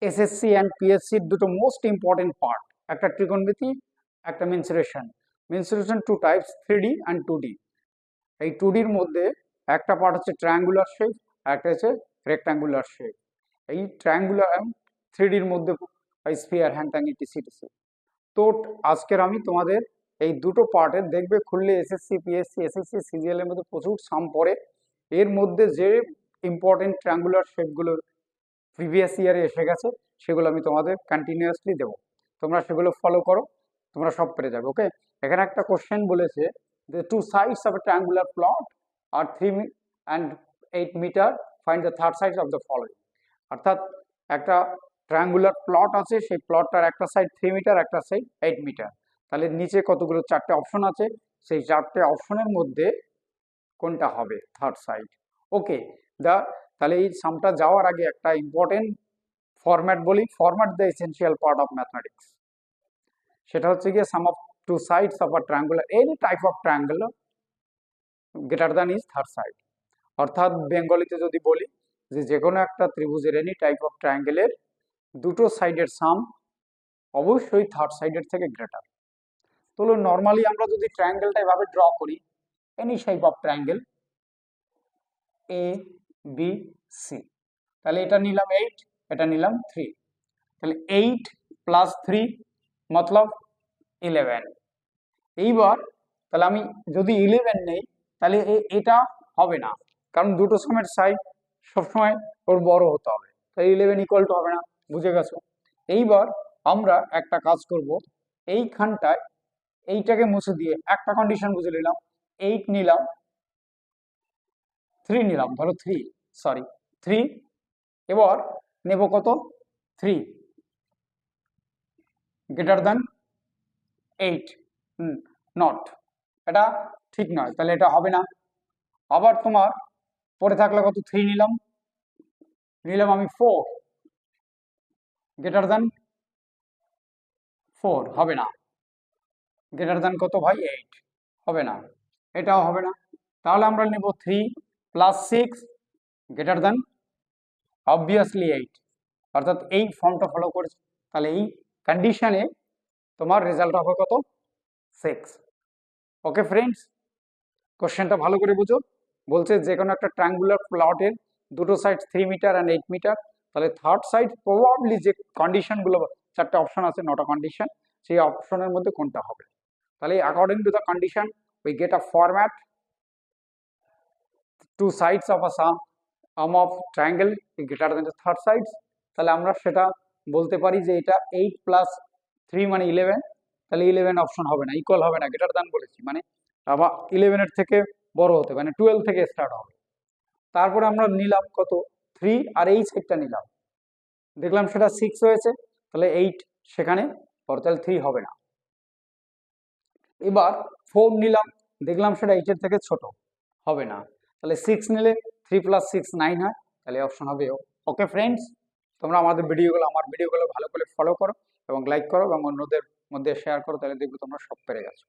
SSC and পিএসসির দুটো most important part, একটা ত্রিকোণমিতি, একটা mensuration. Mensuration two types, 3D and 2D। এই 2Dর মধ্যে একটা পার্ট হচ্ছে ট্রায়াঙ্গুলার শেপ, আর একটা হচ্ছে রেক্টাঙ্গুলার শেপ। এই ট্রায়াঙ্গুলার অ্যান্ড 3Dর মধ্যে স্ফিয়ার, হ্যান্ডটাং, ইটিসি। তো আজকের আমি তোমাদের এই দুটো পার্টের, দেখবে খুললে এসএসসি, পিএসসি, এসএসসি, সিজিএল এর মধ্যে প্রচুর সাম পড়ে। এর মধ্যে যে ইম্পর্টেন্ট ট্রায়াঙ্গুলার শেপগুলো প্রিভিয়াস ইয়ারে এসে গেছে সেগুলো আমি তোমাদের কন্টিনিউয়াসলি দেবো, তোমরা সেগুলো ফলো করো, তোমরা সব পেরে যাবে। ওকে, এখানে একটা কোশ্চেন বলেছে যে two sides of a triangular plot are 3 and 8 metre, find the third side of the following. অর্থাৎ একটা ট্রায়াঙ্গুলার প্লট আছে, সেই প্লটটার একটা সাইড 3 মিটার, একটা সাইড 8 মিটার। তাহলে নিচে কতগুলো, 4টে অপশন আছে, সেই 4টে অপশনের মধ্যে কোনটা হবে থার্ড সাইড। ওকে, তাহলে এই সামটা যাওয়ার আগে একটা ইম্পর্টেন্ট ফরম্যাট বলি, format the essential part of mathematics. সেটা হচ্ছে গিয়ে sum of two sides of a triangular, any type of triangle greater than is third side. অর্থাৎ বেঙ্গলিতে যদি বলি যে কোনো একটা ত্রিভুজের এনি টাইপ অফ ট্রায়াঙ্গেলের দুটো সাইডের সাম অবশ্যই থার্ড সাইডের থেকে গ্রেটার। তো নর্মালি আমরা যদি ট্রায়াঙ্গেলটা এভাবে ড্র করি, any shape of triangle A B C, তাহলে এটা নিলাম 8, এটা নিলাম 3, তাহলে 8 প্লাস 3 মতলব 11। এইবার তাহলে আমি যদি 11 নেই, তাহলে এটা হবে না, কারণ দুটো সামের সাইড সবসময় ওর বড় হতে হবে, তাই 11 ইকুয়াল টু হবে না, বুঝে গেছো। এইবার আমরা একটা কাজ করব, এইখানটায় এইটাকে মুছে দিয়ে একটা কন্ডিশন বুঝে নিলাম, 8 নিলাম, 3 নিলাম, ধরো 3, এবার নেব কত, 3 গ্রেটার দ্যান 8, নট, এটা ঠিক নয়, তাহলে এটা হবে না। আবার তোমার পরে থাকলে কত, 3 নিলাম আমি 4 গ্রেটার দ্যান 4, হবে না। গ্রেটার দ্যান কত ভাই, 8, হবে না, এটাও হবে না। তাহলে আমরা নেব 3 প্লাস 6 গ্রেটার দ্যান অবভিয়াসলি 8, অর্থাৎ এই ফর্মটা ফলো করেছে। তাহলে এই কন্ডিশনে তোমার রেজাল্ট হবে কত, 6। ওকে ফ্রেন্ডস, কোশ্চেনটা ভালো করে বুঝো। বলছে যে কোনো একটা ট্রায়াঙ্গুলার প্লটের দুটো সাইড 3 মিটার অ্যান্ড 8 মিটার, তাহলে থার্ড সাইড প্রবাবলি যে কন্ডিশনগুলো, 4টে অপশন আছে, 9টা কন্ডিশন, সেই অপশনের মধ্যে কোনটা হবে। তাহলে according to the condition we get a format, two sides of a sum of triangle greater than the third sides. তাহলে আমরা সেটা বলতে পারি যে এটা 8 প্লাস 3 মানে 11, তাহলে 11 অপশন হবে না, ইকুয়াল হবে না, গ্রেটার দ্যান বলেছি মানে আবার 11-এর থেকে বড় হতে, মানে 12 থেকে স্টার্ট হবে। তারপরে আমরা নিলাম কত, 3, আর এই সাইডটা নিলাম, দেখলাম সেটা 6 হয়েছে, তাহলে 8 সেখানে, তাহলে 3 হবে না। এবার 4 নিলাম, দেখলাম সেটা 8-এর থেকে ছোট, হবে না। তাহলে 6 নিলে 3 প্লাস 6 9 হয়, তাহলে অপশন হবে ও। ওকে ফ্রেন্ডস, তোমরা আমার ভিডিওগুলো ভালো করে ফলো করো এবং লাইক করো এবং অন্যদের মধ্যে শেয়ার করো, তাহলে দেখবে তোমরা সব পেরে গেছো।